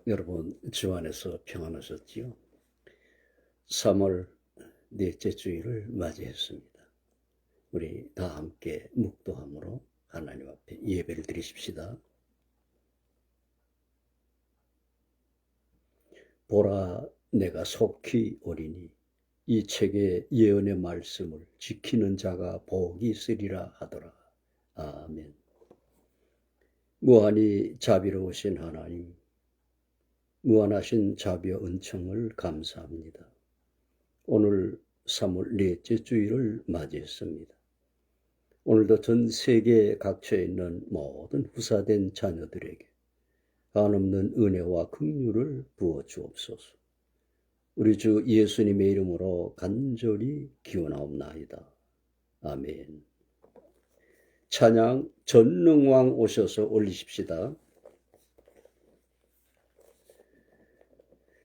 여러분 주 안에서 평안하셨지요? 3월 넷째 주일을 맞이했습니다. 우리 다 함께 묵도함으로 하나님 앞에 예배를 드리십시다. 보라, 내가 속히 오리니 이 책의 예언의 말씀을 지키는 자가 복이 있으리라 하더라. 아멘. 무한히 자비로우신 하나님, 무한하신 자비와 은총을 감사합니다. 오늘 3월 넷째 주일을 맞이했습니다. 오늘도 전 세계 각처에 있는 모든 후사된 자녀들에게 한없는 은혜와 긍휼을 부어 주옵소서. 우리 주 예수님의 이름으로 간절히 기원하옵나이다. 아멘. 찬양 전능왕 오셔서 올리십시다.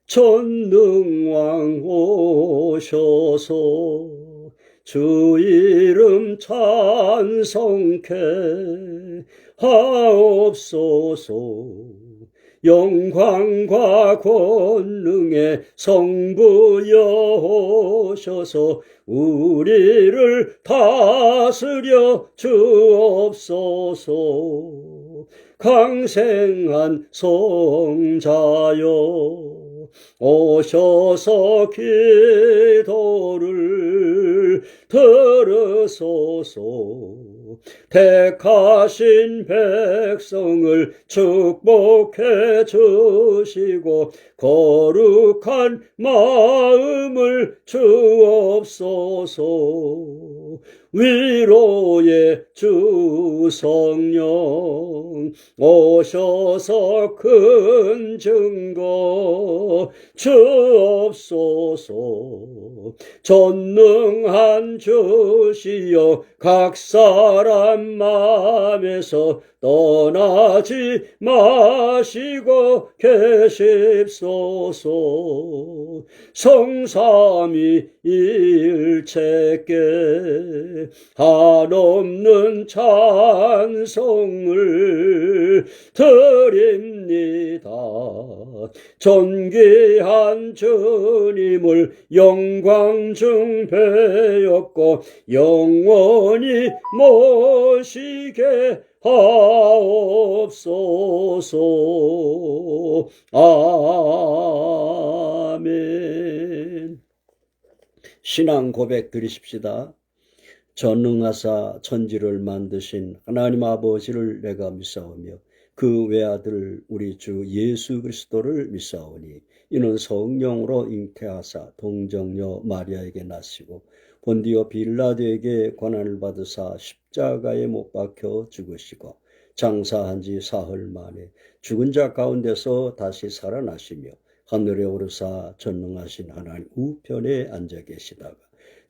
전능왕 오셔서 주 이름 찬송케 하옵소서. 영광과 권능의 성부여 오셔서 우리를 다스려 주옵소서. 강생한 성자여 오셔서 기도를 들으소서. 택하신 백성을 축복해 주시고 거룩한 마음을 주옵소서. 위로의 주 성령 오셔서 큰 증거 주옵소서. 전능한 주시여 각 사람 마음에서 떠나지 마시고 계십소서. 성삼위일체께 한없는 찬송을 드립니다. 존귀한 주님을 영광 중 배웠고 영원히 모시게 하옵소서. 아멘. 신앙 고백 드리십시다. 전능하사 천지를 만드신 하나님 아버지를 내가 믿사오며 그 외아들 우리 주 예수 그리스도를 믿사오니 이는 성령으로 잉태하사 동정녀 마리아에게 나시고 본디오 빌라도에게 고난을 받으사 십자가에 못 박혀 죽으시고 장사한 지 사흘 만에 죽은 자 가운데서 다시 살아나시며 하늘에 오르사 전능하신 하나님 우편에 앉아 계시다가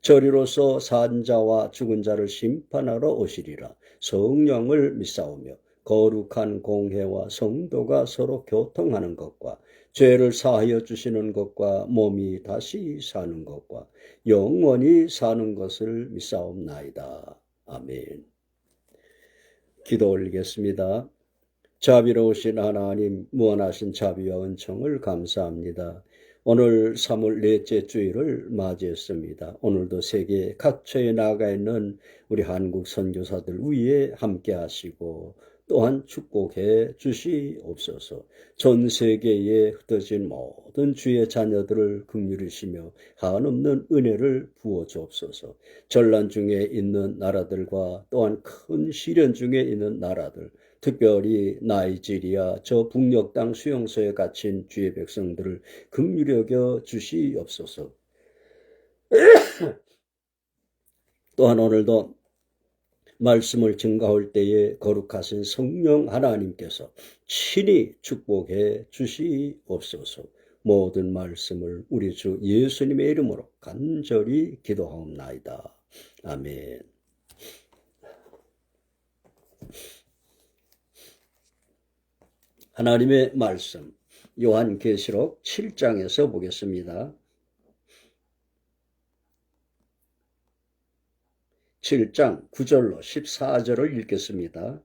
저리로서 산자와 죽은 자를 심판하러 오시리라. 성령을 믿사오며 거룩한 공회와 성도가 서로 교통하는 것과 죄를 사하여 주시는 것과 몸이 다시 사는 것과 영원히 사는 것을 믿사옵나이다. 아멘. 기도 올리겠습니다. 자비로우신 하나님, 무한하신 자비와 은총을 감사합니다. 오늘 3월 넷째 주일을 맞이했습니다. 오늘도 세계 각처에 나가 있는 우리 한국 선교사들 위에 함께 하시고 또한 축복해 주시옵소서. 전 세계에 흩어진 모든 주의 자녀들을 긍휼히시며 한없는 은혜를 부어 주옵소서. 전란 중에 있는 나라들과 또한 큰 시련 중에 있는 나라들, 특별히 나이지리아 저 북녘 땅 수용소에 갇힌 주의 백성들을 긍휼히 여겨 주시옵소서. 또한 오늘도 말씀을 증가할 때에 거룩하신 성령 하나님께서 친히 축복해 주시옵소서. 모든 말씀을 우리 주 예수님의 이름으로 간절히 기도하옵나이다. 아멘. 하나님의 말씀 요한계시록 7장에서 보겠습니다. 7장 9절로 14절을 읽겠습니다.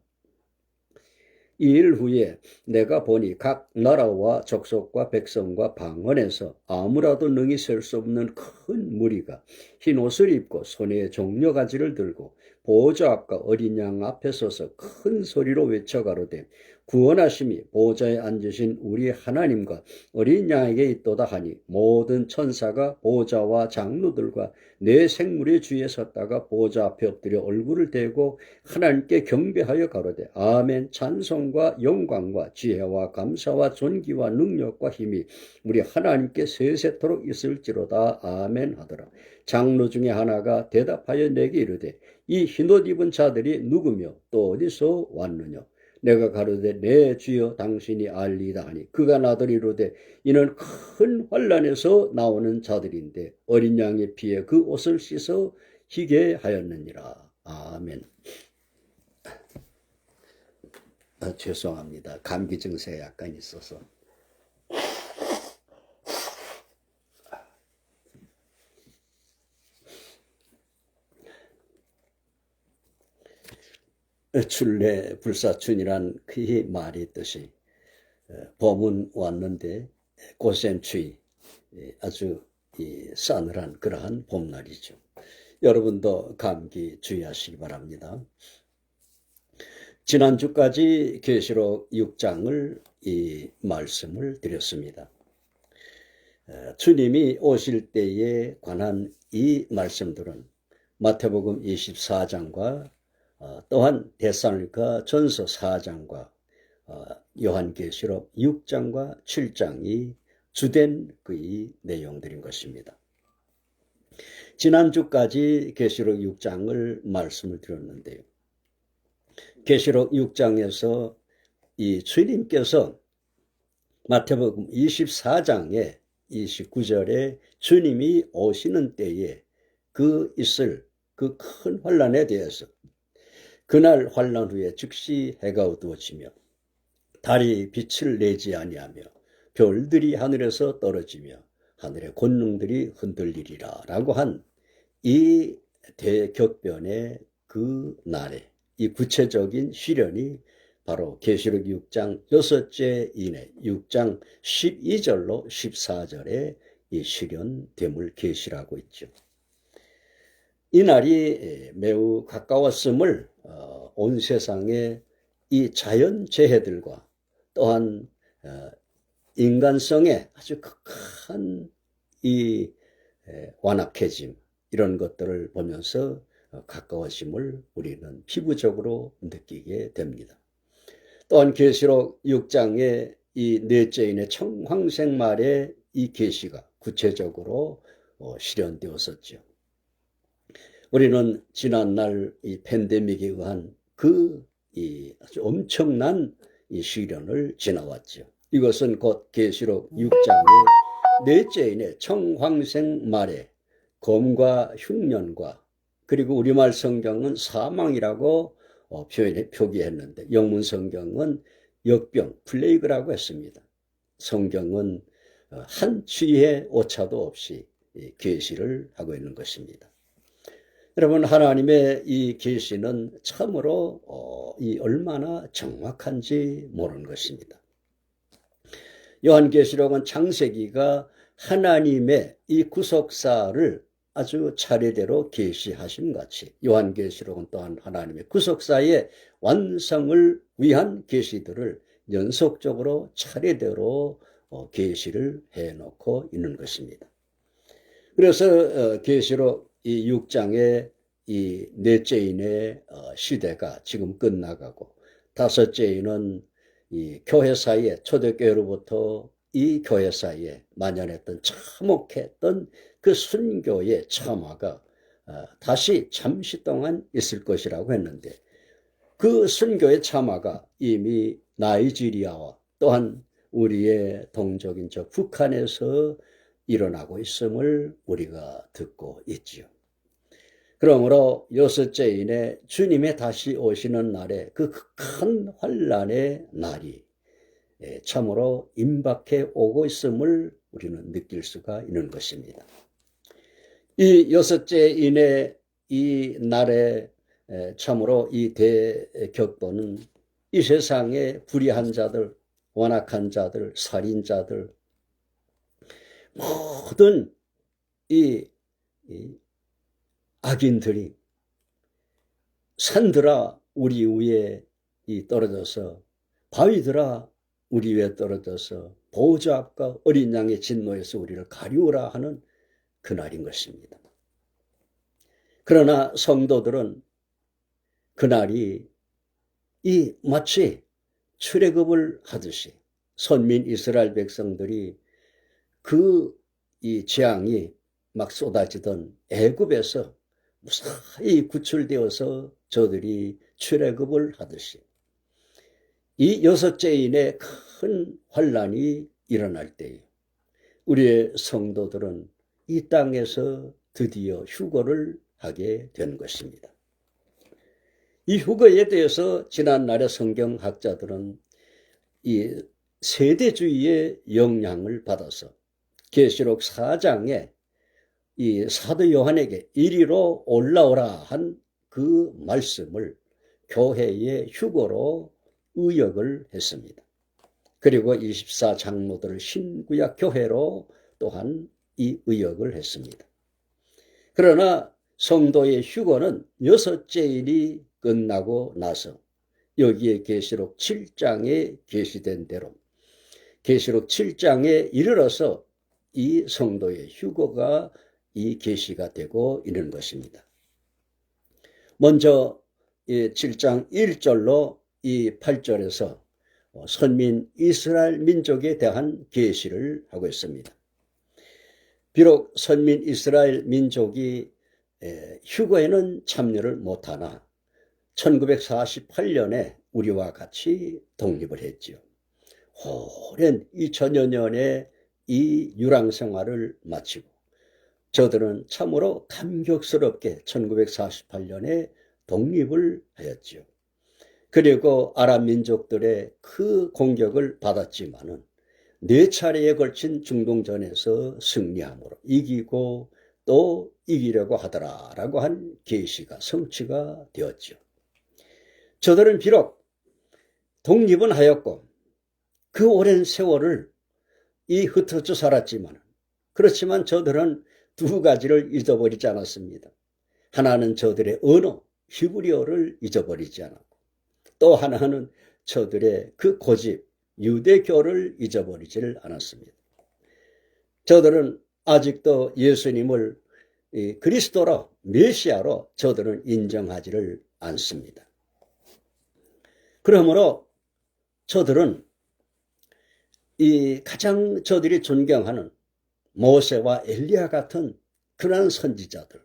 이 일 후에 내가 보니 각 나라와 족속과 백성과 방언에서 아무라도 능히 셀 수 없는 큰 무리가 흰 옷을 입고 손에 종려가지를 들고 보호자 앞과 어린 양 앞에 서서 큰 소리로 외쳐 가로되 구원하심이 보호자에 앉으신 우리 하나님과 어린 양에게 있도다 하니 모든 천사가 보호자와 장로들과 내 생물의 주위에 섰다가 보호자 앞에 엎드려 얼굴을 대고 하나님께 경배하여 가로되 아멘. 찬송과 영광과 지혜와 감사와 존귀와 능력과 힘이 우리 하나님께 세세토록 있을지로다. 아멘 하더라. 장로 중에 하나가 대답하여 내게 이르되 이 흰옷 입은 자들이 누구며 또 어디서 왔느냐. 내가 가로되 내 주여 당신이 알리다 하니 그가 나더러 이르되 이는 큰 환난에서 나오는 자들인데 어린 양의 피에 그 옷을 씻어 희게 하였느니라. 아멘. 죄송합니다. 감기 증세가 약간 있어서. 출래 불사춘이란 그 말이 있듯이 봄은 왔는데 고센추위 아주 싸늘한 그러한 봄날이죠. 여러분도 감기 주의하시기 바랍니다. 지난주까지 계시록 6장을 이 말씀을 드렸습니다. 주님이 오실 때에 관한 이 말씀들은 마태복음 24장과 또한 데살로니가 전서 4장과 요한계시록 6장과 7장이 주된 그 내용들인 것입니다. 지난주까지 계시록 6장을 말씀을 드렸는데요. 계시록 6장에서 이 주님께서 마태복음 24장에 29절에 주님이 오시는 때에 그 있을 그 큰 환난에 대해서 그날 환난 후에 즉시 해가 어두워지며 달이 빛을 내지 아니하며 별들이 하늘에서 떨어지며 하늘의 권능들이 흔들리리라 라고 한 이 대격변의 그 날에 이 구체적인 시련이 바로 계시록 6장 6째 이내 6장 12절로 14절에 이 실현됨을 계시라고 있죠. 이 날이 매우 가까웠음을 온 세상의 이 자연재해들과 또한 인간성의 아주 극한 이 완악해짐 이런 것들을 보면서 가까워짐을 우리는 피부적으로 느끼게 됩니다. 또한 계시록 6장의 이 넷째인의 청황생말의 이 계시가 구체적으로 실현되었었죠. 우리는 지난날 이 팬데믹에 의한 그 아주 엄청난 이 시련을 지나왔죠. 이것은 곧 계시록 6장의 넷째인의 청황생말의 검과 흉년과 그리고 우리말 성경은 사망이라고 표기했는데 영문 성경은 역병, 플레이그라고 했습니다. 성경은 한 취의 오차도 없이 계시를 하고 있는 것입니다. 여러분, 하나님의 이 계시는 참으로 이 얼마나 정확한지 모르는 것입니다. 요한계시록은 창세기가 하나님의 이 구속사를 아주 차례대로 계시하심 같이 요한계시록은 또한 하나님의 구속사의 완성을 위한 계시들을 연속적으로 차례대로 계시를 해놓고 있는 것입니다. 그래서 계시록 이 6장의 이 넷째인의 시대가 지금 끝나가고 다섯째인은 이 교회 사이에 초대교회로부터 이 교회 사이에 만연했던 참혹했던 그 순교의 참화가 다시 잠시 동안 있을 것이라고 했는데 그 순교의 참화가 이미 나이지리아와 또한 우리의 동족인 저 북한에서 일어나고 있음을 우리가 듣고 있지요. 그러므로 여섯째인의 주님의 다시 오시는 날에 그 큰 환난의 날이 참으로 임박해 오고 있음을 우리는 느낄 수가 있는 것입니다. 이 여섯째인의 이 날에 참으로 이 대격변은 이 세상에 불의한 자들, 완악한 자들, 살인자들, 모든 이 악인들이 산들아 우리 위에 떨어져서, 바위들아 우리 위에 떨어져서 보호자 앞과 어린 양의 진노에서 우리를 가리우라 하는 그날인 것입니다. 그러나 성도들은 그날이 마치 출애굽을 하듯이 선민 이스라엘 백성들이 이 재앙이 막 쏟아지던 애굽에서 무사히 구출되어서 저들이 출애굽을 하듯이 이 여섯째인의 큰 환란이 일어날 때에 우리의 성도들은 이 땅에서 드디어 휴거를 하게 된 것입니다. 이 휴거에 대해서 지난날의 성경학자들은 이 세대주의의 영향을 받아서 계시록 4장에 이 사도 요한에게 이리로 올라오라 한 그 말씀을 교회의 휴거로 의역을 했습니다. 그리고 24장로들을 신구약 교회로 또한 이 의역을 했습니다. 그러나 성도의 휴거는 여섯째 일이 끝나고 나서 여기에 계시록 7장에 게시된 대로 계시록 7장에 이르러서 이 성도의 휴거가 이 계시가 되고 있는 것입니다. 먼저 7장 1절로 이 8절에서 선민 이스라엘 민족에 대한 계시를 하고 있습니다. 비록 선민 이스라엘 민족이 휴거에는 참여를 못하나 1948년에 우리와 같이 독립을 했지요. 오랜 2000여 년의 이 유랑 생활을 마치고 저들은 참으로 감격스럽게 1948년에 독립을 하였지요. 그리고 아랍 민족들의 그 공격을 받았지만은 4차례에 걸친 중동전에서 승리함으로 이기고 또 이기려고 하더라라고 한 계시가 성취가 되었죠. 저들은 비록 독립은 하였고 그 오랜 세월을 흩어져 살았지만 그렇지만 저들은 두 가지를 잊어버리지 않았습니다. 하나는 저들의 언어 히브리어를 잊어버리지 않았고 또 하나는 저들의 그 고집 유대교를 잊어버리지를 않았습니다. 저들은 아직도 예수님을 그리스도로 메시아로 저들은 인정하지를 않습니다. 그러므로 저들은 가장 저들이 존경하는 모세와 엘리야 같은 그러한 선지자들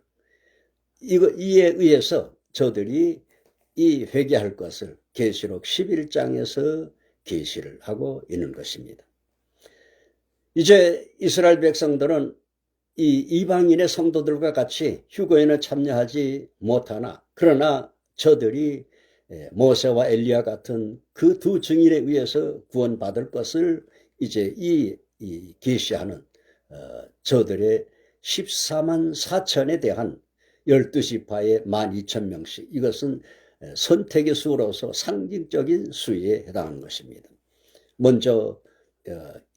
이에 의해서 저들이 회개할 것을 계시록 11장에서 계시를 하고 있는 것입니다. 이제 이스라엘 백성들은 이방인의 성도들과 같이 휴거에는 참여하지 못하나 그러나 저들이 모세와 엘리야 같은 그 두 증인에 의해서 구원받을 것을 이제 계시하는 저들의 14만 4천에 대한 12지파의 12,000명씩 이것은 선택의 수로서 상징적인 수에 해당하는 것입니다. 먼저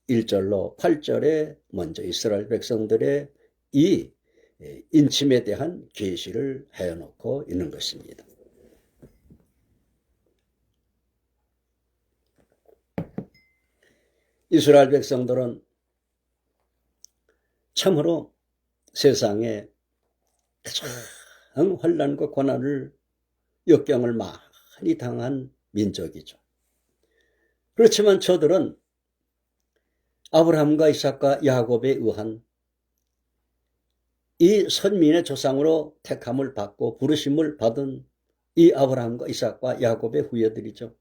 1절로 8절에 먼저 이스라엘 백성들의 이 인침에 대한 계시를 해놓고 있는 것입니다. 이스라엘 백성들은 참으로 세상에 가장 환난과 고난을 역경을 많이 당한 민족이죠. 그렇지만 저들은 아브라함과 이삭과 야곱에 의한 이 선민의 조상으로 택함을 받고 부르심을 받은 이 아브라함과 이삭과 야곱의 후예들이죠.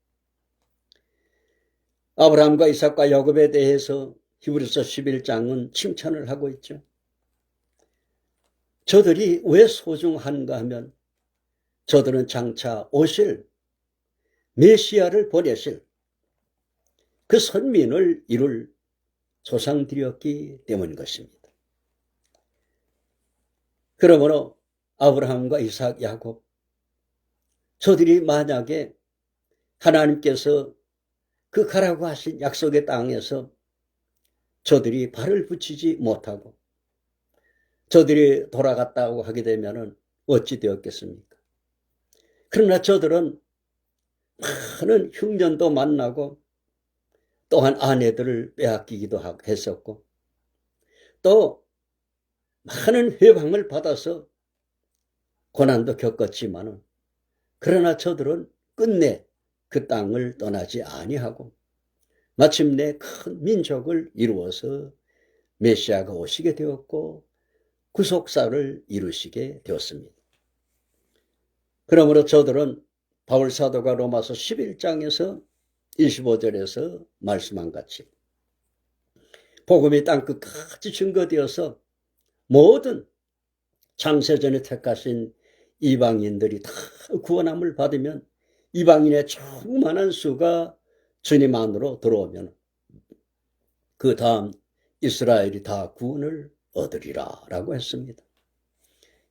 아브라함과 이삭과 야곱에 대해서 히브리서 11장은 칭찬을 하고 있죠. 저들이 왜 소중한가 하면 저들은 장차 오실 메시아를 보내실 그 선민을 이룰 조상들이었기 때문인 것입니다. 그러므로 아브라함과 이삭, 야곱 저들이 만약에 하나님께서 그 가라고 하신 약속의 땅에서 저들이 발을 붙이지 못하고 저들이 돌아갔다고 하게 되면 어찌 되었겠습니까? 그러나 저들은 많은 흉년도 만나고 또한 아내들을 빼앗기기도 했었고 또 많은 회방을 받아서 고난도 겪었지만은 그러나 저들은 끝내 그 땅을 떠나지 아니하고 마침내 큰 민족을 이루어서 메시아가 오시게 되었고 구속사를 이루시게 되었습니다. 그러므로 저들은 바울 사도가 로마서 11장에서 25절에서 말씀한 같이 복음이 땅끝까지 증거되어서 모든 창세전에 택하신 이방인들이 다 구원함을 받으면 이방인의 충만한 수가 주님 안으로 들어오면 그 다음 이스라엘이 다 구원을 얻으리라 라고 했습니다.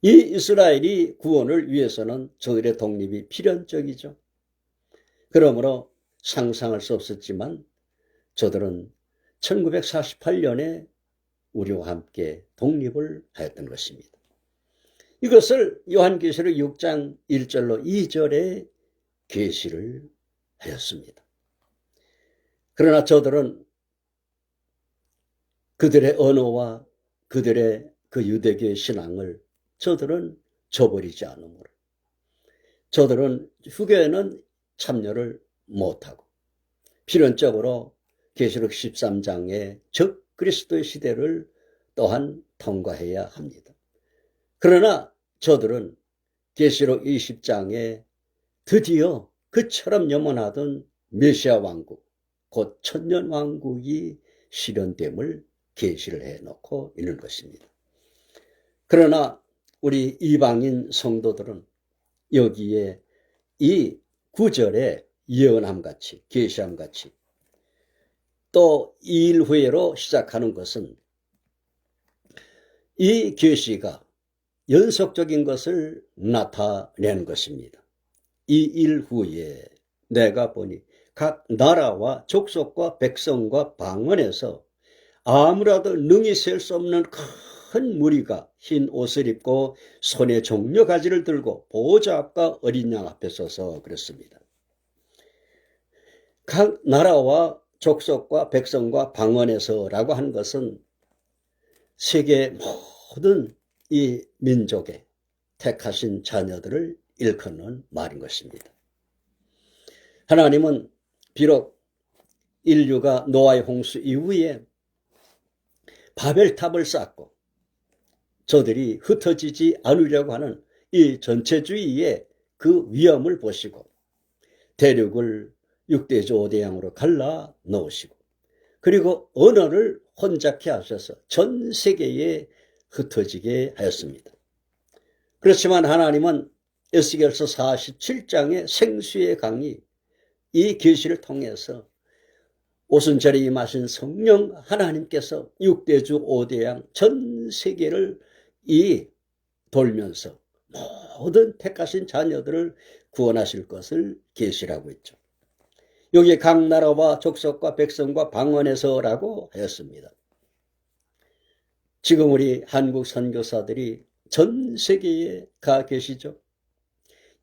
이 이스라엘이 구원을 위해서는 저들의 독립이 필연적이죠. 그러므로 상상할 수 없었지만 저들은 1948년에 우리와 함께 독립을 하였던 것입니다. 이것을 요한계시록 6장 1절로 2절에 계시를 하였습니다. 그러나 저들은 그들의 언어와 그들의 그 유대교의 신앙을 저들은 저버리지 않으므로 저들은 후교에는 참여를 못하고 필연적으로 계시록 13장의 적 그리스도의 시대를 또한 통과해야 합니다. 그러나 저들은 계시록 20장에 드디어 그처럼 염원하던 메시아 왕국, 곧 천년 왕국이 실현됨을 계시를 해놓고 있는 것입니다. 그러나 우리 이방인 성도들은 여기에 이 9절에 예언함같이 계시함같이 또 2일 후에로 시작하는 것은 이 계시가 연속적인 것을 나타내는 것입니다. 2일 후에 내가 보니 각 나라와 족속과 백성과 방언에서 아무라도 능히 셀 수 없는 큰 무리가 흰 옷을 입고 손에 종려가지를 들고 보호자 앞과 어린 양 앞에 서서 그랬습니다. 각 나라와 족속과 백성과 방언에서라고 한 것은 세계 모든 이 민족의 택하신 자녀들을 일컫는 말인 것입니다. 하나님은 비록 인류가 노아의 홍수 이후에 바벨탑을 쌓고 저들이 흩어지지 않으려고 하는 이 전체주의의 그 위험을 보시고 대륙을 6대조 5대양으로 갈라 넣으시고 그리고 언어를 혼잡케 하셔서 전 세계에 흩어지게 하였습니다. 그렇지만 하나님은 에스겔서 47장의 생수의 강이 이 계시를 통해서 오순절에 임하신 성령 하나님께서 6대주 5대양 전 세계를 돌면서 모든 택하신 자녀들을 구원하실 것을 계시라고 했죠. 여기 각 나라와 족속과 백성과 방언에서라고 하였습니다. 지금 우리 한국 선교사들이 전 세계에 가 계시죠.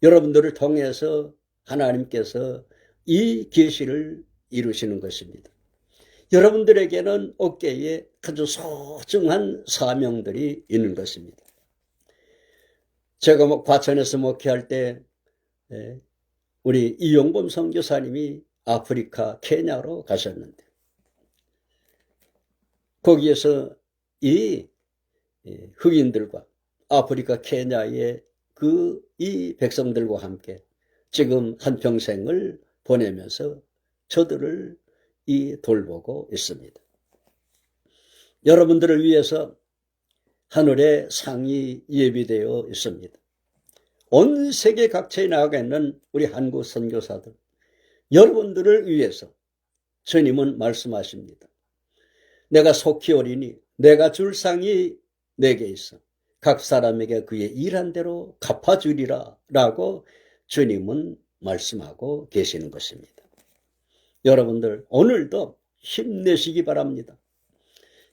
여러분들을 통해서 하나님께서 이 계시를 이루시는 것입니다. 여러분들에게는 어깨에 아주 소중한 사명들이 있는 것입니다. 제가 과천에서 목회할 때 우리 이용범 선교사님이 아프리카 케냐로 가셨는데 거기에서 이 흑인들과 아프리카 케냐의 이 백성들과 함께 지금 한평생을 보내면서 저들을 돌보고 있습니다. 여러분들을 위해서 하늘에 상이 예비되어 있습니다. 온 세계 각처에 나가 있는 우리 한국 선교사들, 여러분들을 위해서 주님은 말씀하십니다. 내가 속히 오리니 내가 줄 상이 내게 있어 각 사람에게 그의 일한 대로 갚아주리라 라고 주님은 말씀하고 계시는 것입니다. 여러분들 오늘도 힘내시기 바랍니다.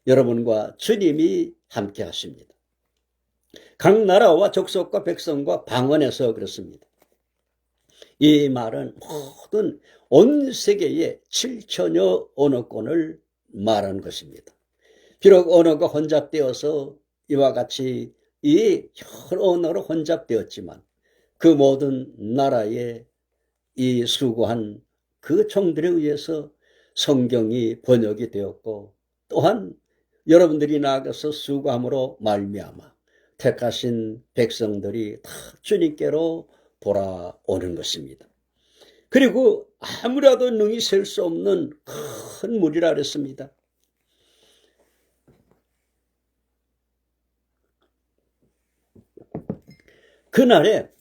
여러분과 주님이 함께 하십니다. 각 나라와 족속과 백성과 방언에서 그렇습니다. 이 말은 모든 온 세계의 7천여 언어권을 말하는 것입니다. 비록 언어가 혼잡되어서 이와 같이 이 여러 언어로 혼잡되었지만 그 모든 나라에 이 수고한 그 종들에 의해서 성경이 번역이 되었고 또한 여러분들이 나아가서 수고함으로 말미암아 택하신 백성들이 다 주님께로 돌아오는 것입니다. 그리고 아무라도 능히 셀 수 없는 큰 무리라 그랬습니다. 그날에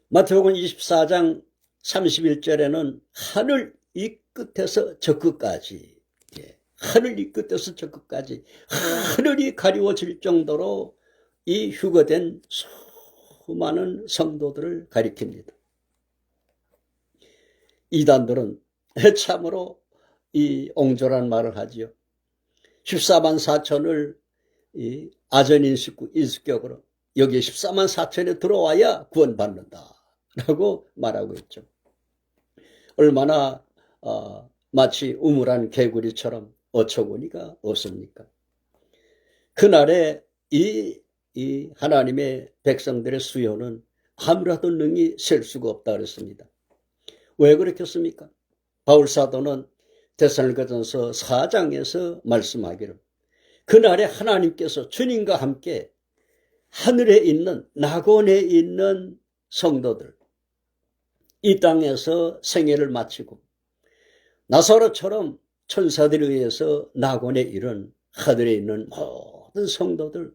마태복음 24장 31절에는 하늘 이 끝에서 저 끝까지, 하늘 이 끝에서 저 끝까지 하늘이 가리워질 정도로 이 휴거된 수많은 성도들을 가리킵니다. 이단들은 참으로 이 옹졸한 말을 하지요. 14만 4천을 이 아전인수격으로 여기 14만 4천에 들어와야 구원받는다 라고 말하고 있죠. 얼마나 마치 우물한 개구리처럼 어처구니가 없습니까? 그날에 이 하나님의 백성들의 수요는 아무라도 능히 셀 수가 없다 그랬습니다. 왜 그렇겠습니까? 바울사도는 데살로니가전서 4장에서 말씀하기를 그날에 하나님께서 주님과 함께 하늘에 있는 낙원에 있는 성도들 이 땅에서 생애를 마치고 나사로처럼 천사들에 의해서 낙원에 이른 하늘에 있는 모든 성도들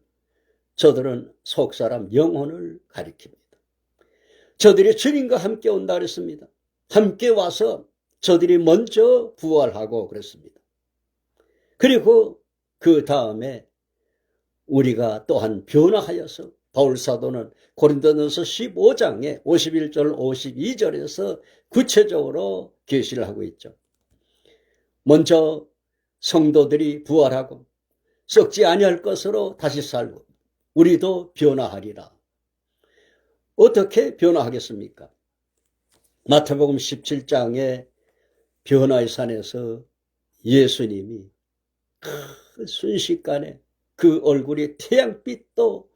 저들은 속사람 영혼을 가리킵니다. 저들이 주님과 함께 온다 그랬습니다. 함께 와서 저들이 먼저 부활하고 그랬습니다. 그리고 그 다음에 우리가 또한 변화하여서 바울사도는 고린도전서 15장에 51절 52절에서 구체적으로 계시를 하고 있죠. 먼저 성도들이 부활하고 썩지 아니할 것으로 다시 살고 우리도 변화하리라. 어떻게 변화하겠습니까? 마태복음 17장에 변화의 산에서 예수님이 순식간에 그 얼굴이 태양빛도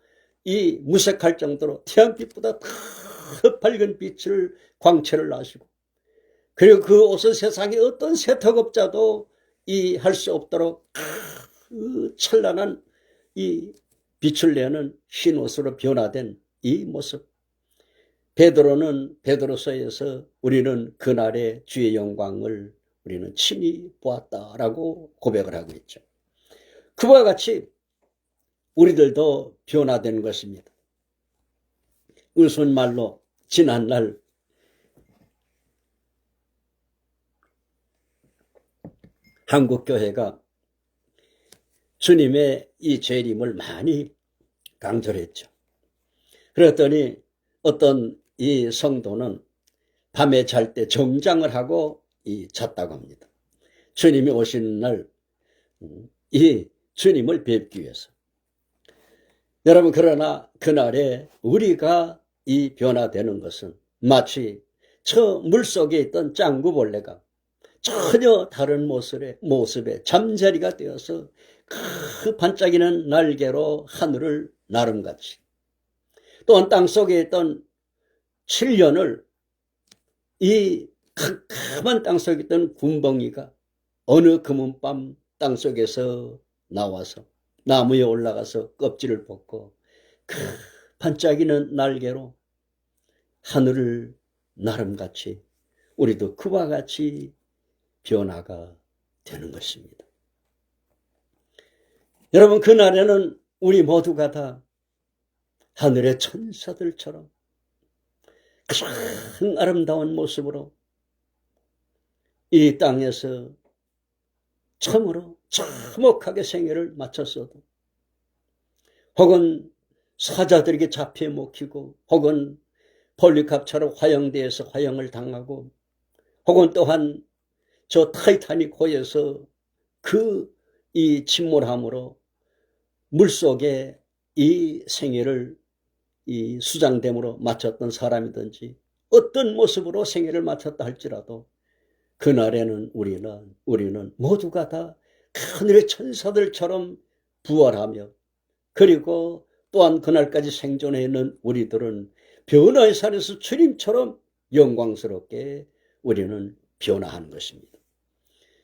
이 무색할 정도로 태양빛보다 더 밝은 빛을 광채를 나시고 그리고 그 옷은 세상에 어떤 세탁업자도 이 할 수 없도록 그 찬란한 이 빛을 내는 흰 옷으로 변화된 이 모습. 베드로는 베드로서에서 우리는 그날의 주의 영광을 우리는 친히 보았다라고 고백을 하고 있죠. 그와 같이 우리들도 변화된 것입니다. 우스운 말로 지난날 한국교회가 주님의 이 재림을 많이 강조를 했죠. 그랬더니 어떤 이 성도는 밤에 잘 때 정장을 하고 잤다고 합니다. 주님이 오시는 날 이 주님을 뵙기 위해서. 여러분 그러나 그날에 우리가 이 변화되는 것은 마치 저 물속에 있던 짱구벌레가 전혀 다른 모습에 잠자리가 되어서 그 반짝이는 날개로 하늘을 나름같이 또한 땅속에 있던 7년을 이 캄캄한 땅속에 있던 군벙이가 어느 금은밤 땅속에서 나와서 나무에 올라가서 껍질을 벗고 그 반짝이는 날개로 하늘을 나름같이 우리도 그와 같이 변화가 되는 것입니다. 여러분 그날에는 우리 모두가 다 하늘의 천사들처럼 가장 아름다운 모습으로 이 땅에서 참으로 참혹하게 생애를 마쳤어도 혹은 사자들에게 잡혀 먹히고 혹은 폴리캅처럼 화형대에서 화형을 당하고, 혹은 또한 저 타이타닉 호에서 이 침몰함으로 물속에 이 생애를 이 수장됨으로 마쳤던 사람이든지 어떤 모습으로 생애를 마쳤다 할지라도 그날에는 우리는 모두가 다 하늘의 천사들처럼 부활하며, 그리고 또한 그날까지 생존해 있는 우리들은 변화의 산에서 주님처럼 영광스럽게 우리는 변화하는 것입니다.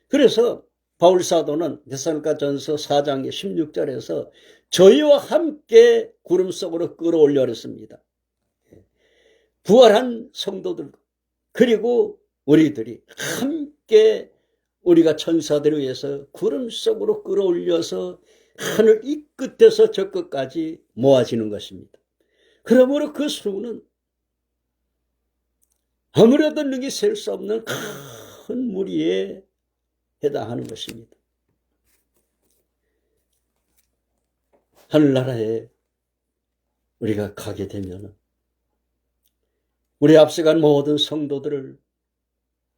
그래서 바울 사도는 데살로니가전서 4장 16절에서 저희와 함께 구름 속으로 끌어올려 그랬습니다. 부활한 성도들, 그리고 우리들이 함께 우리가 천사들에 의해서 구름 속으로 끌어올려서 하늘 이 끝에서 저 끝까지 모아지는 것입니다. 그러므로 그 수는 아무래도 능히 셀 수 없는 큰 무리에 해당하는 것입니다. 하늘나라에 우리가 가게 되면 우리 앞서간 모든 성도들을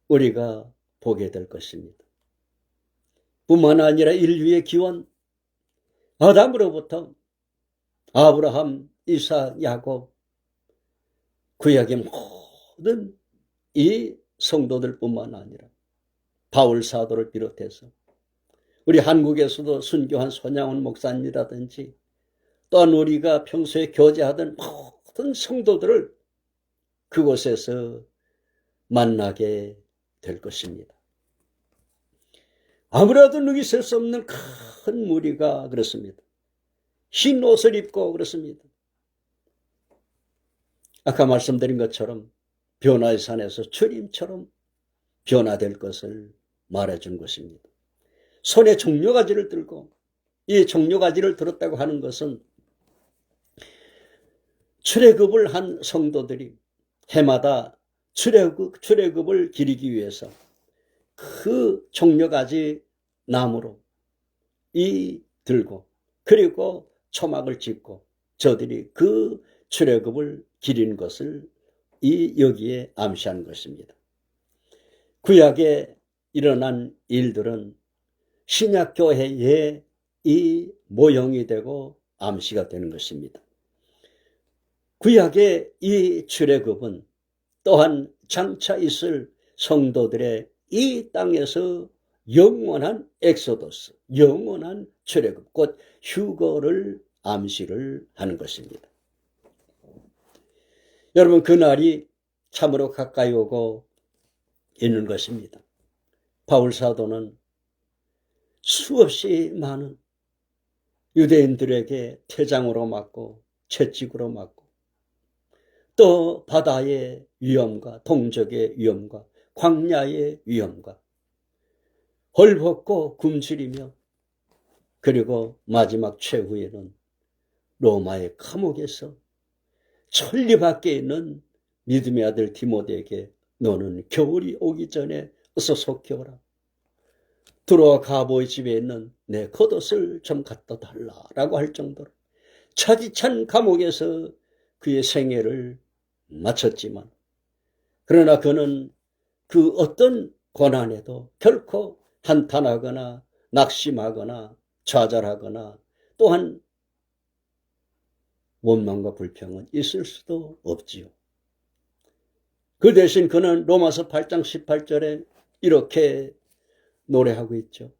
우리가 보게 될 것입니다. 뿐만 아니라 인류의 기원, 아담으로부터 아브라함, 이삭, 야곱, 구약의 모든 이 성도들뿐만 아니라 바울 사도를 비롯해서 우리 한국에서도 순교한 손양훈 목사님이라든지 또한 우리가 평소에 교제하던 모든 성도들을 그곳에서 만나게 될 것입니다. 아무래도 능히 셀 수 없는 큰 무리가 그렇습니다. 흰 옷을 입고 그렇습니다. 아까 말씀드린 것처럼 변화의 산에서 주님처럼 변화될 것을 말해준 것입니다. 손에 종려가지를 들고, 이 종려가지를 들었다고 하는 것은 출애굽을 한 성도들이 해마다 출애굽을 기리기 위해서 그 종려가지 나무로 들고, 그리고 초막을 짓고 저들이 그 출애굽을 기린 것을 여기에 암시한 것입니다. 구약에 일어난 일들은 신약교회의 이 모형이 되고 암시가 되는 것입니다. 구약의 이 출애굽은 또한 장차 있을 성도들의 이 땅에서 영원한 엑소더스, 영원한 출애굽, 곧 휴거를 암시를 하는 것입니다. 여러분, 그날이 참으로 가까이 오고 있는 것입니다. 바울 사도는 수없이 많은 유대인들에게 태장으로 맞고 채찍으로 맞고 또 바다의 위험과 동적의 위험과 광야의 위험과 헐벗고 굶주리며, 그리고 마지막 최후에는 로마의 감옥에서 천리 밖에 있는 믿음의 아들 디모데에게 너는 겨울이 오기 전에 어서 속히 오라. 들어와 가보의 집에 있는 내 겉옷을 좀 갖다 달라라고 할 정도로 차디찬 감옥에서 그의 생애를 마쳤지만, 그러나 그는 그 어떤 고난에도 결코 한탄하거나 낙심하거나 좌절하거나 또한 원망과 불평은 있을 수도 없지요. 그 대신 그는 로마서 8장 18절에 이렇게 노래하고 있죠.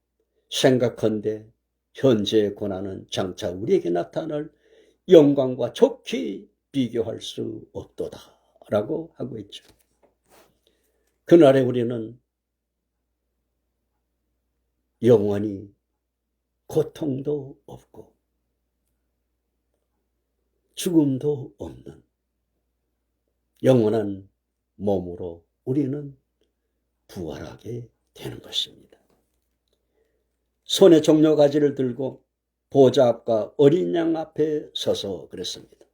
생각컨대 현재의 고난은 장차 우리에게 나타날 영광과 좋게 비교할 수 없도다 라고 하고 있죠. 그날에 우리는 영원히 고통도 없고 죽음도 없는 영원한 몸으로 우리는 부활하게 되는 것입니다. 손에 종려가지를 들고 보좌 앞과 어린 양 앞에 서서 그랬습니다.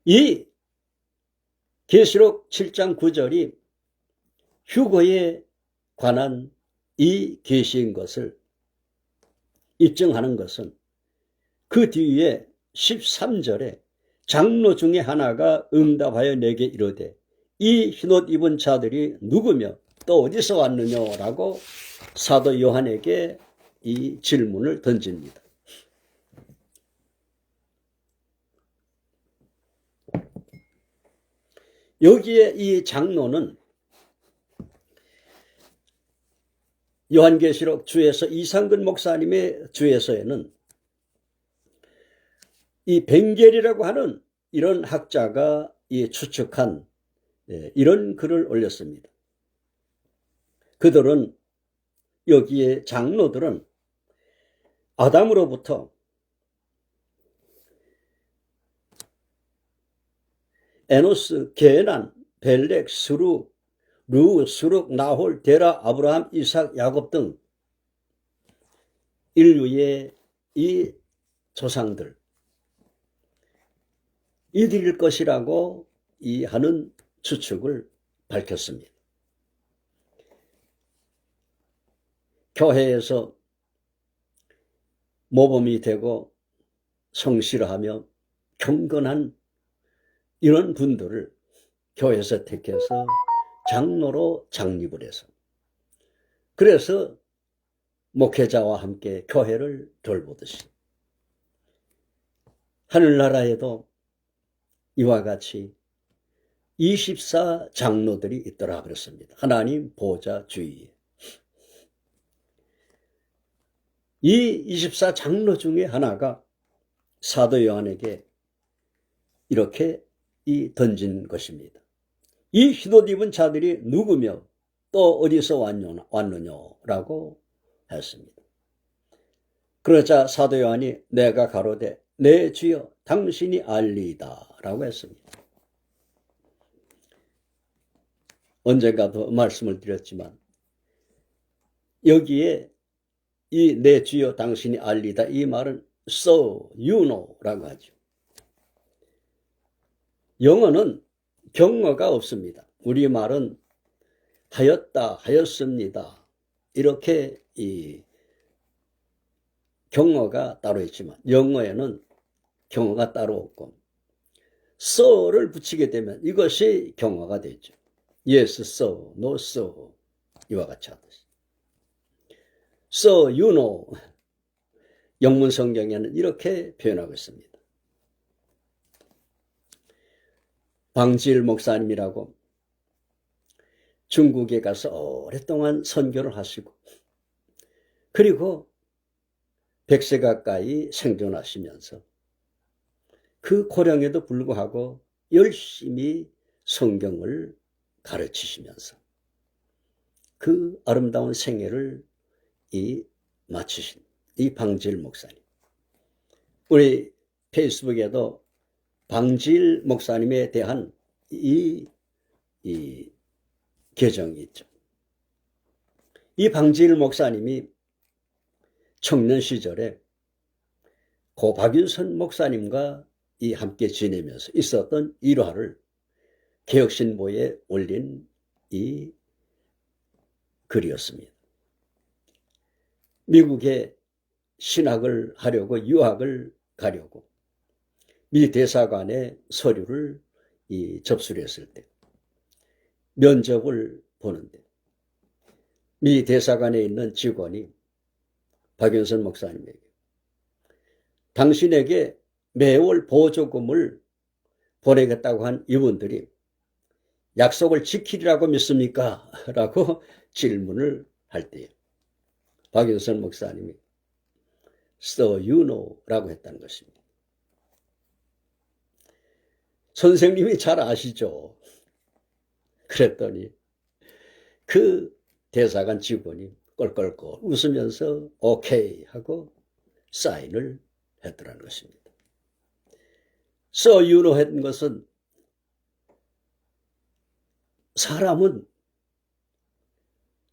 이 계시록 7장 9절이 휴거에 관한 이 계시인 것을 입증하는 것은 그 뒤에 13절에 장로 중에 하나가 응답하여 내게 이르되 이 흰옷 입은 자들이 누구며 또 어디서 왔느냐라고 사도 요한에게 이 질문을 던집니다. 여기에 이 장로는 요한계시록 주에서 이상근 목사님의 주에서에는 이 벵겔이라고 하는 이런 학자가 추측한 이런 글을 올렸습니다. 그들은 여기에 장로들은 아담으로부터 에노스, 게난, 벨렉, 스루, 루, 수룩, 나홀, 데라, 아브라함, 이삭, 야곱 등 인류의 이 조상들 이들일 것이라고 하는 추측을 밝혔습니다. 교회에서 모범이 되고 성실하며 경건한 이런 분들을 교회에서 택해서 장로로 장립을 해서 그래서 목회자와 함께 교회를 돌보듯이 하늘나라에도 이와 같이 24 장로들이 있더라 그랬습니다. 하나님 보좌 주위에. 이 24 장로 중에 하나가 사도 요한에게 이렇게 던진 것입니다. 이 흰옷 입은 자들이 누구며 또 어디서 왔느냐라고 했습니다. 그러자 사도 요한이 내가 가로되 내 주여 당신이 알리이다 라고 했습니다. 언젠가도 말씀을 드렸지만 여기에 이 내 주여 당신이 알리다 이 말은 so you know 라고 하죠. 영어는 경어가 없습니다. 우리말은 하였다, 하였습니다. 이렇게 경어가 따로 있지만 영어에는 경어가 따로 없고 so를 붙이게 되면 이것이 경어가 되죠. yes, so, no, so 이와 같이 하듯이. So, you know. 영문 성경에는 이렇게 표현하고 있습니다. 방지일 목사님이라고 중국에 가서 오랫동안 선교를 하시고 그리고 100세 가까이 생존하시면서 그 고령에도 불구하고 열심히 성경을 가르치시면서 그 아름다운 생애를 마치신 이 방지일 목사님. 우리 페이스북에도 방지일 목사님에 대한 이 계정이 있죠. 이 방지일 목사님이 청년 시절에 고 박윤선 목사님과 함께 지내면서 있었던 일화를 개혁신보에 올린 이 글이었습니다. 미국에 신학을 하려고 유학을 가려고 미 대사관에 서류를 접수를 했을 때 면접을 보는데 미 대사관에 있는 직원이 박윤선 목사님에게 당신에게 매월 보조금을 보내겠다고 한 이분들이 약속을 지키리라고 믿습니까? 라고 질문을 할 때에 박윤선 목사님이 So you know 라고 했다는 것입니다. 선생님이 잘 아시죠? 그랬더니 그 대사관 직원이 껄껄껄 웃으면서 오케이 하고 사인을 했더라는 것입니다. So you know 했던 것은 사람은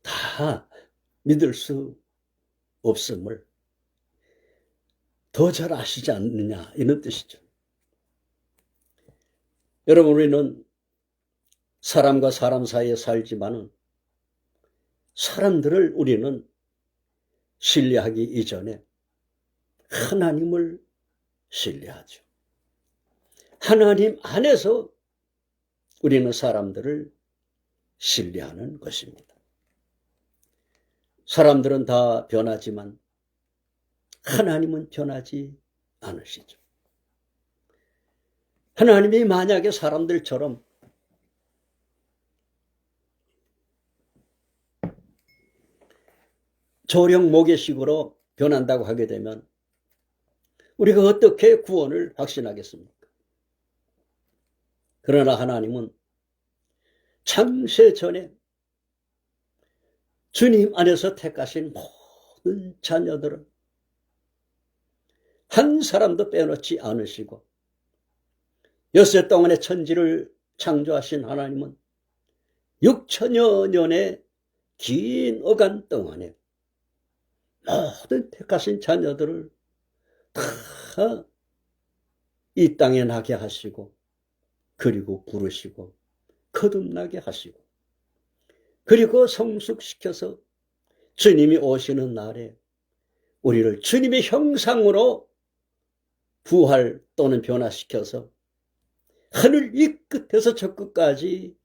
다 믿을 수 없음을 더 잘 아시지 않느냐 이런 뜻이죠. 여러분 우리는 사람과 사람 사이에 살지만은 사람들을 우리는 신뢰하기 이전에 하나님을 신뢰하죠. 하나님 안에서 우리는 사람들을 신뢰하는 것입니다. 사람들은 다 변하지만 하나님은 변하지 않으시죠. 하나님이 만약에 사람들처럼 조령 모계식으로 변한다고 하게 되면 우리가 어떻게 구원을 확신하겠습니까? 그러나 하나님은 창세 전에 주님 안에서 택하신 모든 자녀들은 한 사람도 빼놓지 않으시고 엿새 동안의 천지를 창조하신 하나님은 6천여 년의 긴 어간 동안에 모든 택하신 자녀들을 다 이 땅에 나게 하시고 그리고 부르시고 거듭나게 하시고 그리고 성숙시켜서 주님이 오시는 날에 우리를 주님의 형상으로 부활 또는 변화시켜서 하늘 이 끝에서 저 끝까지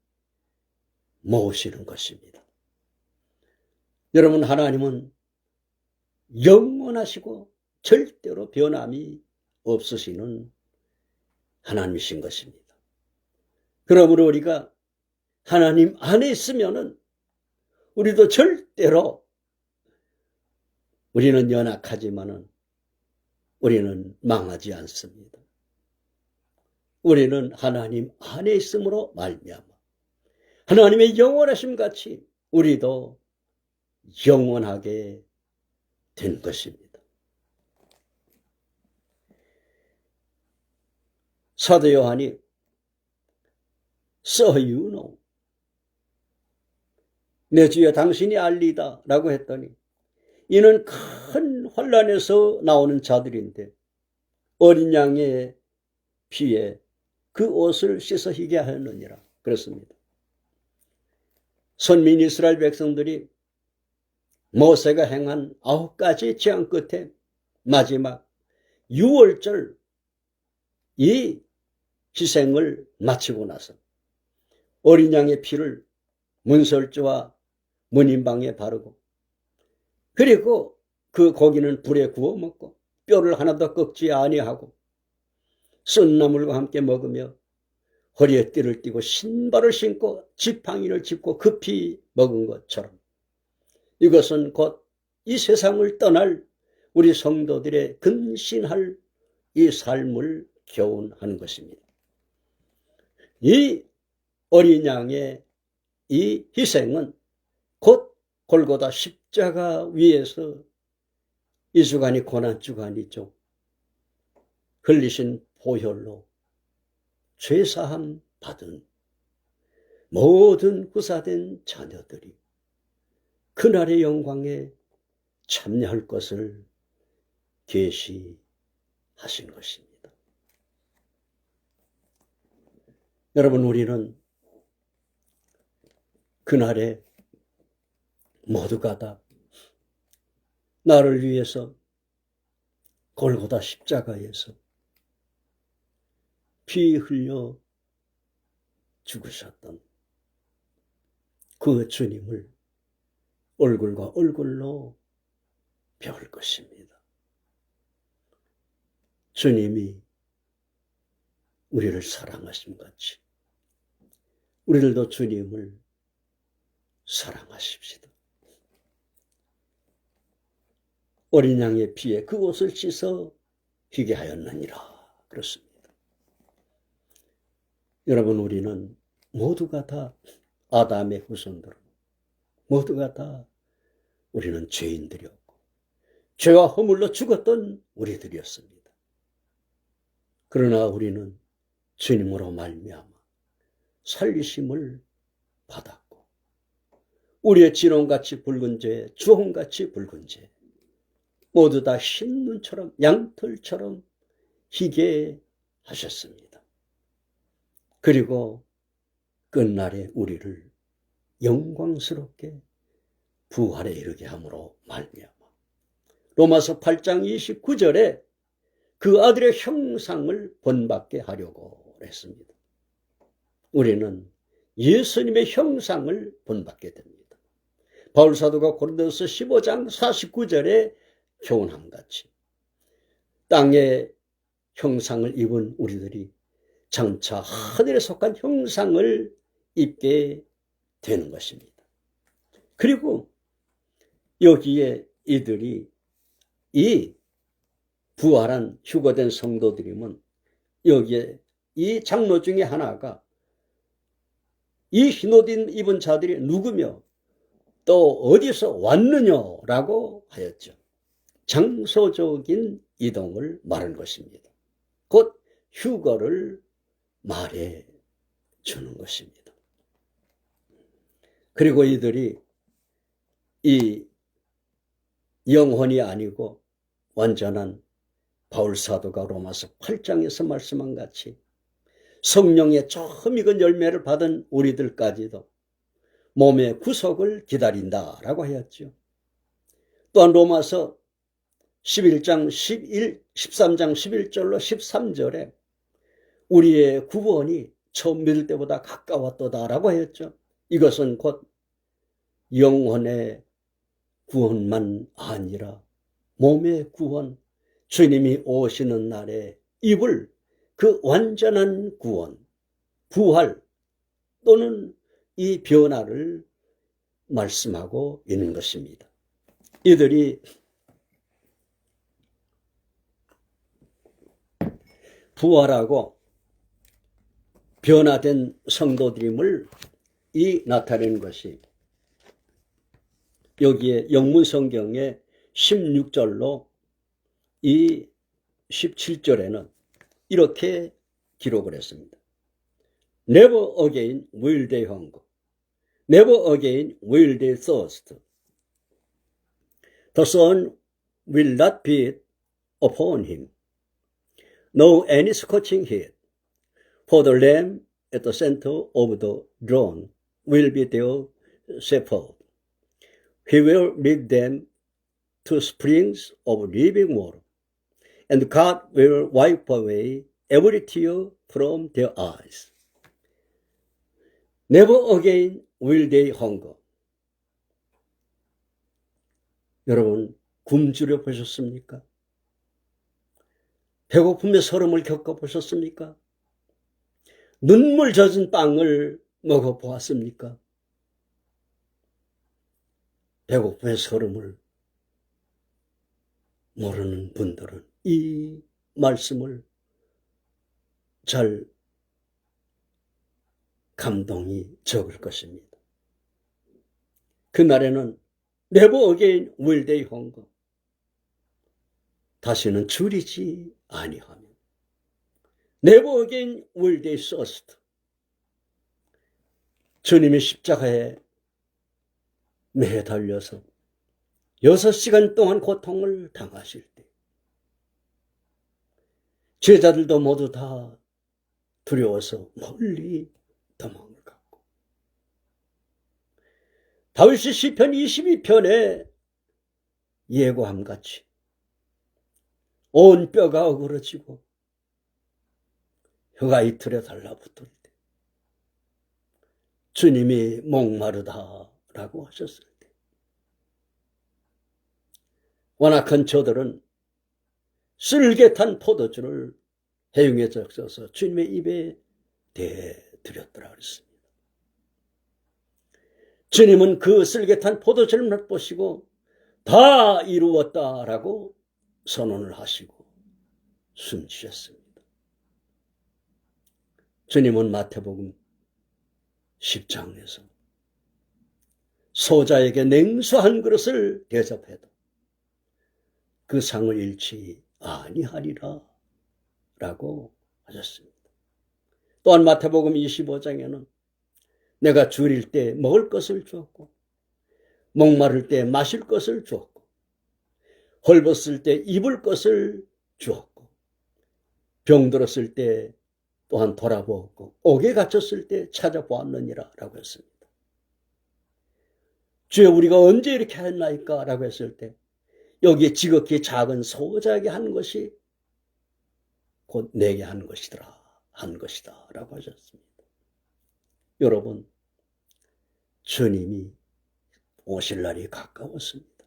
모으시는 것입니다. 여러분, 하나님은 영원하시고 절대로 변함이 없으시는 하나님이신 것입니다. 그러므로 우리가 하나님 안에 있으면은 우리도 절대로 우리는 연약하지만은 우리는 망하지 않습니다. 우리는 하나님 안에 있음으로 말미암아 하나님의 영원하심 같이 우리도 영원하게 된 것입니다. 사도 요한이 So you know, 내 주여 당신이 알리다 라고 했더니 이는 큰 환난에서 나오는 자들인데 어린 양의 피에 그 옷을 씻어 희게 하였느니라 그렇습니다. 선민 이스라엘 백성들이 모세가 행한 9가지 재앙 끝에 마지막 6월절 이 희생을 마치고 나서 어린 양의 피를 문설주와 문인방에 바르고 그리고 그 고기는 불에 구워 먹고 뼈를 하나도 꺾지 아니하고 쓴 나물과 함께 먹으며 허리에 띠를 띠고 신발을 신고 지팡이를 짚고 급히 먹은 것처럼 이것은 곧 이 세상을 떠날 우리 성도들의 근신할 이 삶을 교훈하는 것입니다. 이 어린 양의 이 희생은 곧 골고다 십자가 위에서 이 주간이 고난주간이죠. 흘리신 보혈로 죄사함 받은 모든 구사된 자녀들이 그날의 영광에 참여할 것을 계시하신 것입니다. 여러분, 우리는 그날에 모두가 다 나를 위해서 골고다 십자가에서 피 흘려 죽으셨던 그 주님을 얼굴과 얼굴로 배울 것입니다. 주님이 우리를 사랑하심 같이 우리들도 주님을 사랑하십시다. 어린 양의 피에 그 옷을 씻어 희게 하였느니라 그렇습니다. 여러분, 우리는 모두가 다 아담의 후손들, 모두가 다 우리는 죄인들이었고 죄와 허물로 죽었던 우리들이었습니다. 그러나 우리는 주님으로 말미암아 살리심을 받았고 우리의 진홍같이 붉은 죄, 주홍같이 붉은 죄 모두 다 흰 눈처럼 양털처럼 희게 하셨습니다. 그리고 끝날에 우리를 영광스럽게 부활에 이르게 함으로 말미암아 로마서 8장 29절에 그 아들의 형상을 본받게 하려고 했습니다. 우리는 예수님의 형상을 본받게 됩니다. 바울 사도가 고린도서 15장 49절에 교훈함같이 땅의 형상을 입은 우리들이 장차 하늘에 속한 형상을 입게 되는 것입니다. 그리고 여기에 이들이 이 부활한 휴거된 성도들이면 여기에 이 장로 중에 하나가 이 흰옷 입은 자들이 누구며 또 어디서 왔느냐라고 하였죠. 장소적인 이동을 말하는 것입니다. 곧 휴거를 말해 주는 것입니다. 그리고 이들이 이 영혼이 아니고 완전한 바울 사도가 로마서 8장에서 말씀한 같이 성령의 처음 익은 열매를 받은 우리들까지도 몸의 구속을 기다린다라고 하였죠. 또한 로마서 13장 11절로 13절에 우리의 구원이 처음 믿을 때보다 가까웠도다라고 하였죠. 이것은 곧 영혼의 구원만 아니라 몸의 구원, 주님이 오시는 날에 입을 그 완전한 구원, 부활 또는 이 변화를 말씀하고 있는 것입니다. 이들이 부활하고 변화된 성도들임을 나타내는 것이 여기에 영문성경의 16절로 이 17절에는 이렇게 기록을 했습니다. Never again will they hunger. Never again will they thirst. The sun will not beat upon him, no any scorching heat. For the Lamb at the center of the throne will be their shepherd. He will lead them to springs of living water, and God will wipe away every tear from their eyes. Never again will they hunger. 여러분, 굶주려 보셨습니까? 배고픔의 서름을 겪어보셨습니까? 눈물 젖은 빵을 먹어보았습니까? 배고픔의 서름을 모르는 분들은 이 말씀을 잘 감동이 적을 것입니다. 그날에는 Never again will they hunger. 다시는 줄이지 아니하며 Never again will they thirst. 주님의 십자가에 매달려서 6시간 동안 고통을 당하실 때 제자들도 모두 다 두려워서 멀리 도망을 갔고 다윗이 시편 22편에 예고함같이 온 뼈가 어그러지고 혀가 이틀에 달라붙을 때 주님이 목마르다라고 하셨을 때 완악한 저들은 쓸개 탄 포도주를 해용에 적셔서 주님의 입에 대드렸더라 그랬습니다. 주님은 그 쓸개 탄 포도주를 맛보시고 다 이루었다라고 선언을 하시고 숨쉬셨습니다. 주님은 마태복음 10장에서 소자에게 냉수 한 그릇을 대접해도 그 상을 잃지 아니하리라 라고 하셨습니다. 또한 마태복음 25장에는 내가 줄일 때 먹을 것을 주었고 목마를 때 마실 것을 주었고 헐벗을 때 입을 것을 주었고 병들었을 때 또한 돌아보았고 옥에 갇혔을 때 찾아보았느니라 라고 했습니다. 주여 우리가 언제 이렇게 했나이까 라고 했을 때 여기에 지극히 작은 소자에게 한 것이 곧 내게 한 것이더라 한 것이다 라고 하셨습니다. 여러분, 주님이 오실 날이 가까웠습니다.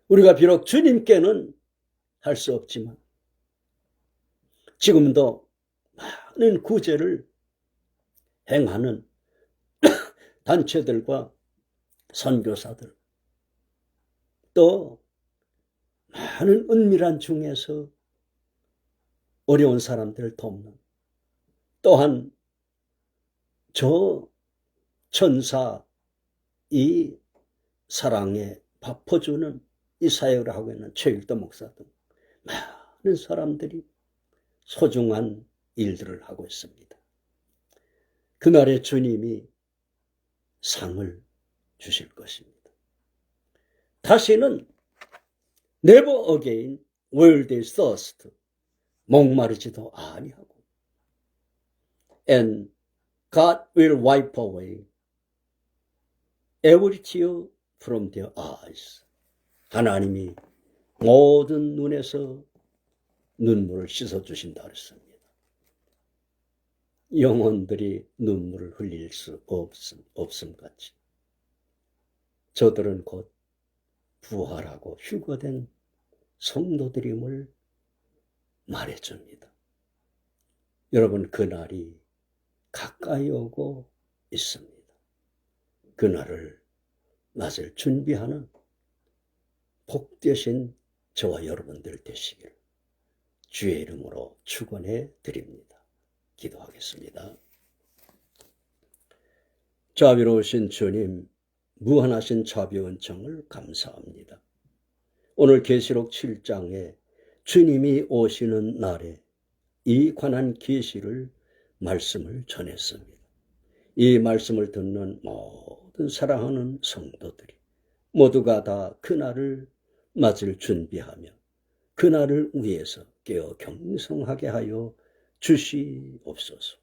우리가 비록 주님께는 할 수 없지만 지금도 많은 구제를 행하는 단체들과 선교사들, 또 많은 은밀한 중에서 어려운 사람들을 돕는, 또한 저 천사 이 사랑에 밥퍼주는 이 사역을 하고 있는 최일도 목사 등 많은 사람들이 소중한 일들을 하고 있습니다. 그날에 주님이 상을 주실 것입니다. 다시는 never again will they thirst, 목마르지도 아니하고, and God will wipe away every tear from their eyes. 하나님이 모든 눈에서 눈물을 씻어주신다 그랬습니다. 영혼들이 눈물을 흘릴 수 없음같이 저들은 곧 부활하고 휴거된 성도들임을 말해줍니다. 여러분, 그날이 가까이 오고 있습니다. 그날을 맞을 준비하는 복되신 저와 여러분들 되시기를 주의 이름으로 축원해 드립니다. 기도하겠습니다. 자비로우신 주님, 무한하신 자비 은총을 감사합니다. 오늘 계시록 7장에 주님이 오시는 날에 이 관한 계시를 말씀을 전했습니다. 이 말씀을 듣는 모든 사랑하는 성도들이 모두가 다 그날을 맞을 준비하며 그날을 위해서 깨어 경성하게 하여 주시옵소서.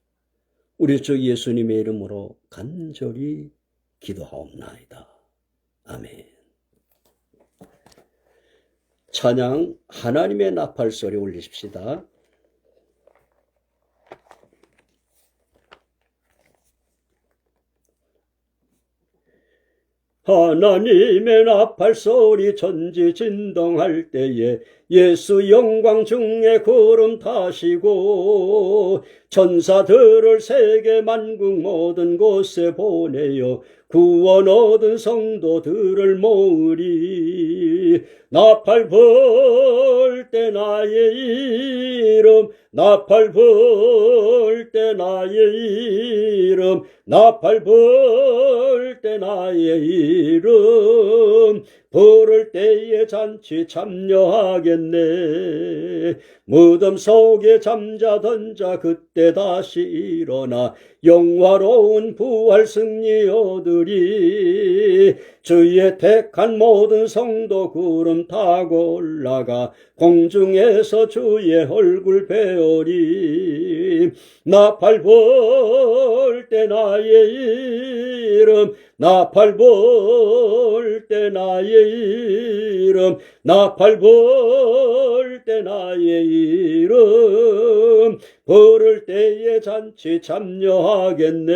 우리 주 예수님의 이름으로 간절히 기도하옵나이다. 아멘. 찬양 하나님의 나팔소리 올리십시다. 하나님의 나팔소리 천지진동할 때에 예수 영광 중에 구름 타시고 천사들을 세계 만국 모든 곳에 보내어 구원 얻은 성도들을 모으리. 나팔 불 때 나의 이름, 나팔 불 때 나의 이름, 나팔 불 때 나의 이름, 부를 때에 잔치 참여하겠네. 무덤 속에 잠자던 자 그때 다시 일어나 영화로운 부활 승리 얻으리. 주의 택한 모든 성도 구름 타고 올라가 공중에서 주의 얼굴 배우리. 나팔 불 때 나의 이름, 나팔 불 때 나의 이름, 나팔 불 때 나의 이름, 부를 때에 잔치 참여하겠네.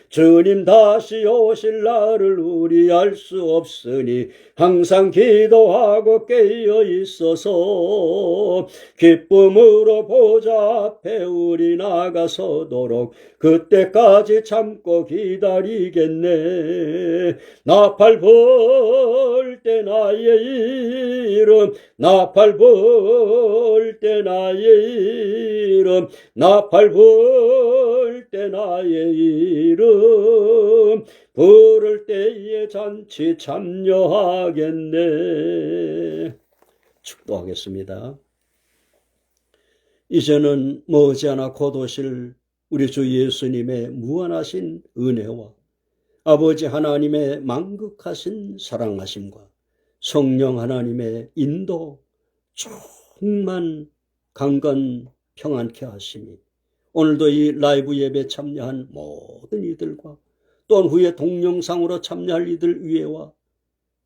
주님 다시 오실 날을 우리 알 수 없으니 항상 기도하고 깨어 있어서 기쁨으로 보좌 앞에 우리 나가서도록 그때까지 참고 기다리겠네. 나팔 불 때 나의 이름, 나팔 불 때 나의 이름, 나팔 불 때 나의 이름, 부를 때에 잔치 참여하겠네. 축도하겠습니다. 이제는 머지않아 곧 오실 우리 주 예수님의 무한하신 은혜와 아버지 하나님의 만극하신 사랑하심과 성령 하나님의 인도 충만 강건 평안케 하심이 오늘도 이 라이브 예배 참여한 모든 이들과 또한 후에 동영상으로 참여할 이들 위에와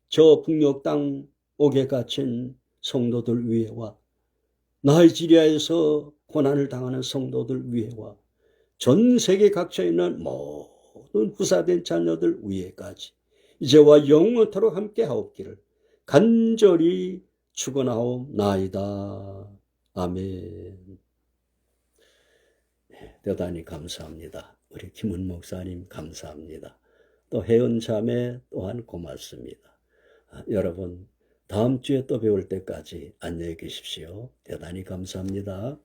저 북녘 땅 옥에 갇힌 성도들 위에와 나이지리아에서 고난을 당하는 성도들 위해와 전 세계 각처에 있는 모든 부사된 자녀들 위에까지 이제와 영원토록 함께 하옵기를 간절히 축원하옵나이다. 아멘. 대단히 감사합니다. 우리 김은 목사님 감사합니다. 또 혜은 자매 또한 고맙습니다. 여러분 다음 주에 또 배울 때까지 안녕히 계십시오. 대단히 감사합니다.